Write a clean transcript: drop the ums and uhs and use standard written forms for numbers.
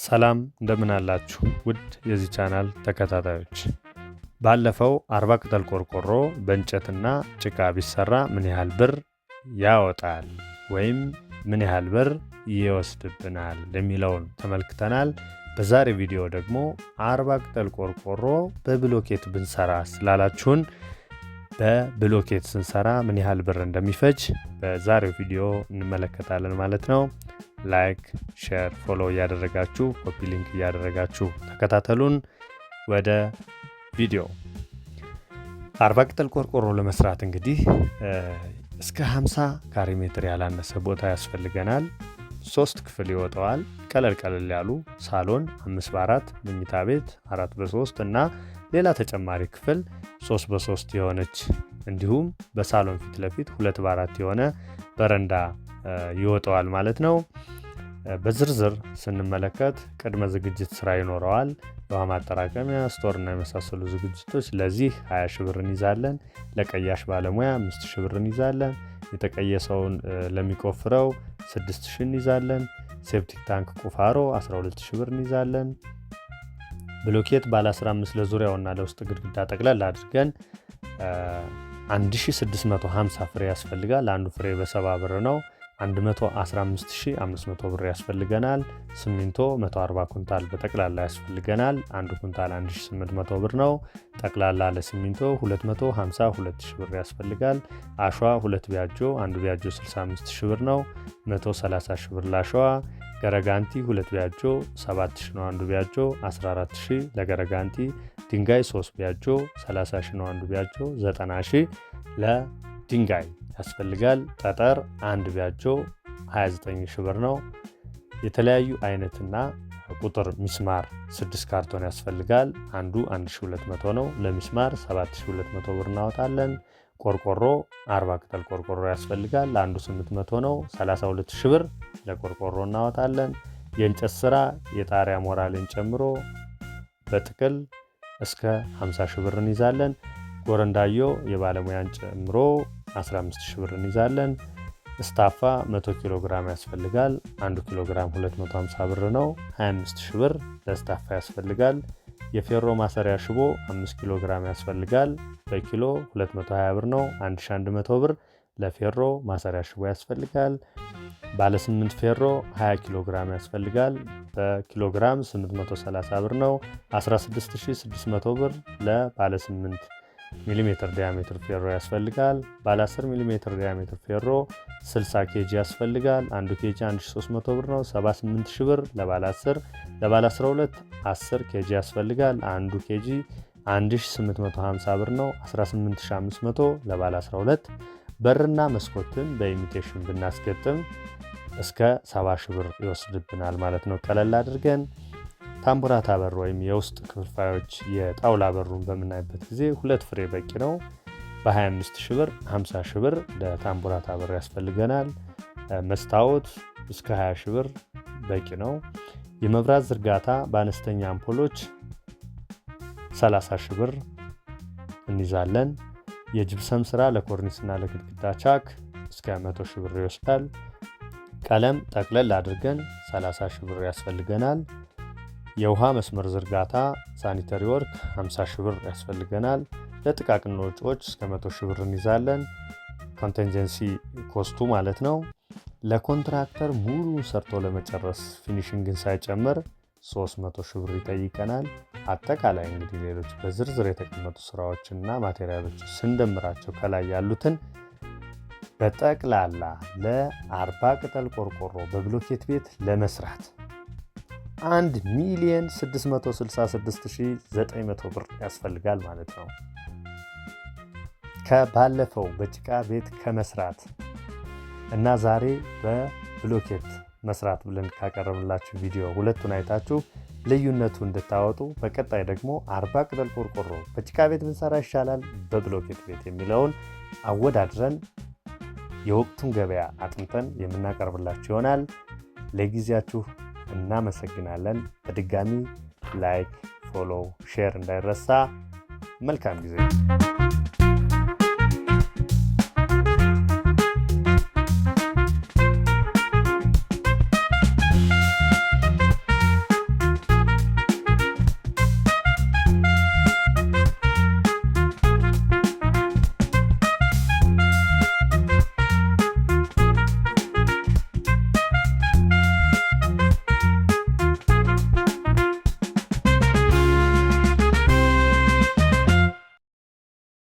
ሰላም እንደምን አላችሁ ውድ የዚህ ቻናል ተከታታዮች። ባለፈው 40 ቅጠል ቆርቆሮ በእንጨትና ጭቃ ቢሰራ ምን ያህል ብር ያወጣል ወይም ምን ያህል ብር ይወስድብናል የሚለውን ተመልክተናል። በዛሬ ቪዲዮ ደግሞ 40 ቅጠል ቆርቆሮ በብሎኬት ብንሰራ ስላላችሁን በብሎኬት ስንሰራ ምን ያህል ብር እንደሚፈጅ በዛሬው ቪዲዮ እንመለከታለን ማለት ነው። ላይክ፣ ሼር፣ ፎሎ እያደረጋችሁ ኮፒ ሊንክ እያደረጋችሁ ተከታተሉን። ወደ ቪዲዮ 40 ቅጠል ቆርቆሮ ለመስራት እንግዲህ እስከ 50 ካሬ ሜትር ያላነሰ ቦታ ያስፈልገናል። 3 ክፍል ይወጣዋል። ቀለል ያሉ ሳሎን 5x4፣ መኝታ ቤት 4x3 እና ሌላ ተጨማሪ ክፍል 3x3 የሆነች እንዲሁም በሳሎን ፊት ለፊት 2x4 የሆነ በረንዳ ይወጣዋል ማለት ነው። በዝርዝር ስንመለከት ቅድመ ዝግጅት ስራ ይኖረዋል። የውሃ ማጠራቀሚያ፣ ስቶር እና የመሳሰሉ ዝግጅቶች ለዚህ 20 ሺህ ብር እንይዛለን። ለቀያሽ ባለሙያ 5 ሺህ ብር እንይዛለን። የተቀየሰውን ለሚቆፍረው 6 ሺህ እንይዛለን። ሴፕቲክ ታንክ ቁፋሮ 12 ሺህ ብር እንይዛለን። ብሎኬት ባለ 15 ለዙሪያውና ለውስጥ ግድግዳ ጠቅላላ አድርገን 1650 ፍሬ ያስፈልጋል። አንዱ ፍሬ በ70 ብር ነው። 115500 ብር ያስፈልገናል። ሲሚንቶ 140 ኩንታል በጠቅላላ ያስፈልገናል። አንዱ ኩንታል 1800 ብር ነው። ጠቅላላ ለሲሚንቶ 252000 ብር ያስፈልጋል። አሸዋ 2 ቢያጆ፣ አንዱ ቢያጆ 65000 ብር ነው። 130000 ብር ለአሸዋ። ገረጋንቲ 2 ቢያጆ 7000 ነው። አንዱ ቢያጆ 14000 ለገረጋንቲ። ድንጋይ 3 ቢያጆ 30000 ነው። አንዱ ቢያጆ 90000 ለድንጋይ ያስፈልጋል። ጠጠር 1 ቢያጆ 29000 ብር ነው። የተለያዩ አይነትና ቁጥር ሚስማር 6 ካርቶን ያስፈልጋል። አንዱ 1200 ነው። ለሚስማር 7200 ብር እናወጣለን። ቆርቆሮ 40 ቅጠል ቆርቆሮ ያስፈልጋል። አንዱ 800 ነው። 32000 ብር ለቆርቆሮ እናወጣለን። የእንጨት ስራ የጣሪያ ሞራልን ጨምሮ በጥቅል እስከ 50 ሺህ ብር እንይዛለን። ጎረንዳዮ የባለሙያን ጨምሮ 15 ሺህ ብር እንይዛለን። ስታፋ 100 ኪሎ ግራም ያስፈልጋል። 1 ኪሎ ግራም 250 ብር ነው። 25 ሺህ ብር ለስታፋ ያስፈልጋል። የፌሮ ማሰሪያ ሽቦ 5 ኪሎ ግራም ያስፈልጋል። በኪሎ 220 ብር ነው። 1100 ብር ለፌሮ ማሰሪያ ሽቦ ያስፈልጋል። ባለ 8 ፌሮ 20 ኪሎ ግራም ያስፈልጋል። በኪሎ ግራም 830 ብር ነው። 16600 ብር ለባለ 8 ሚሊሜትር ዲያሜትር ፌሮ ያስፈልጋል። ባለ 10 ሚሊሜትር ዲያሜትር ፌሮ 60 ኬጂ ያስፈልጋል። 1 ኬጂ 1300 ብር ነው። 78000 ብር ለባለ 10። ለባለ 12 10 ኬጂ ያስፈልጋል። 1 ኬጂ 1850 ብር ነው። 18500 ለባለ 12። በርና መስኮትን በኢሚቴሽን ብናስገጥም እስከ 70 ሺህ ብር ይወስድብናል ማለት ነው። ቀለል አድርገን ታምቡራታ በር ወይም የውስጥ ክፍልፋዮች የጣውላ በሩን በምናይበት ጊዜ 2 ፍሬ በቂ ነው። በ25 ሺህ ብር 50 ሺህ ብር ለታምቡራታ በር ያስፈልገናል። መስታወት እስከ 20 ሺህ ብር በቂ ነው። የመብራት ዝርጋታ በአነስተኛ አምፖሎች 30 ሺህ ብር እንይዛለን። የጅብሰም ስራ ለኮርኒስና ለግድግዳ ቻክ እስከ 100 ሺህ ብር ይወስዳል። ቀለም ጠቅለል አድርገን 30 ሺህ ብር ያስፈልገናል። የውሃ መስመር ዝርጋታ ሳኒተሪ ወርክ 50 ሺህ ብር ያስፈልገናል። ለጥቃቅን ወጪዎች እስከ 100 ሺህ ብር እንይዛለን። ኮንቲንጀንሲ ኮስቱ ማለት ነው። ለኮንትራክተር ሙሉ ሰርቶ ለመጨረስ ፊኒሽንግን ሳይጨምር 300 ሺህ ብር ይጠይቀናል። አጠቃላይ እንግዲህ ሌሎች በዝርዝር የተቀመጡ ስራዎችና ማቴሪያሎች ስንደምራቸው ከላይ ያሉትን በጠቅላላ ለ40 ቅጠል ቆርቆሮ በብሎኬት ቤት ለመስራት 1,666,900 ብር ያስፈልጋል ማለት ነው። ከባለፈው በጭቃ ቤት ከመስራት እና ዛሬ በብሎኬት መስራት ብለን ካቀረብላችሁ ቪዲዮ ሁለቱን አይታችሁ ልዩነቱ እንድታወጡ፣ በቀጣይ ደግሞ 40 ቅጠል ቆርቆሮ በጭቃ ቤት ብንሰራ ይሻላል በብሎኬት ቤት የሚለውን አወዳድረን የወቅቱን ገበያ አጥንተን የምናቀርብላችሁ ይሆናል። ለጊዜያችሁ እናመሰግናለን። በድጋሚ ላይክ፣ ፎሎ፣ ሼር እንዳይረሳ። መልካም ጊዜ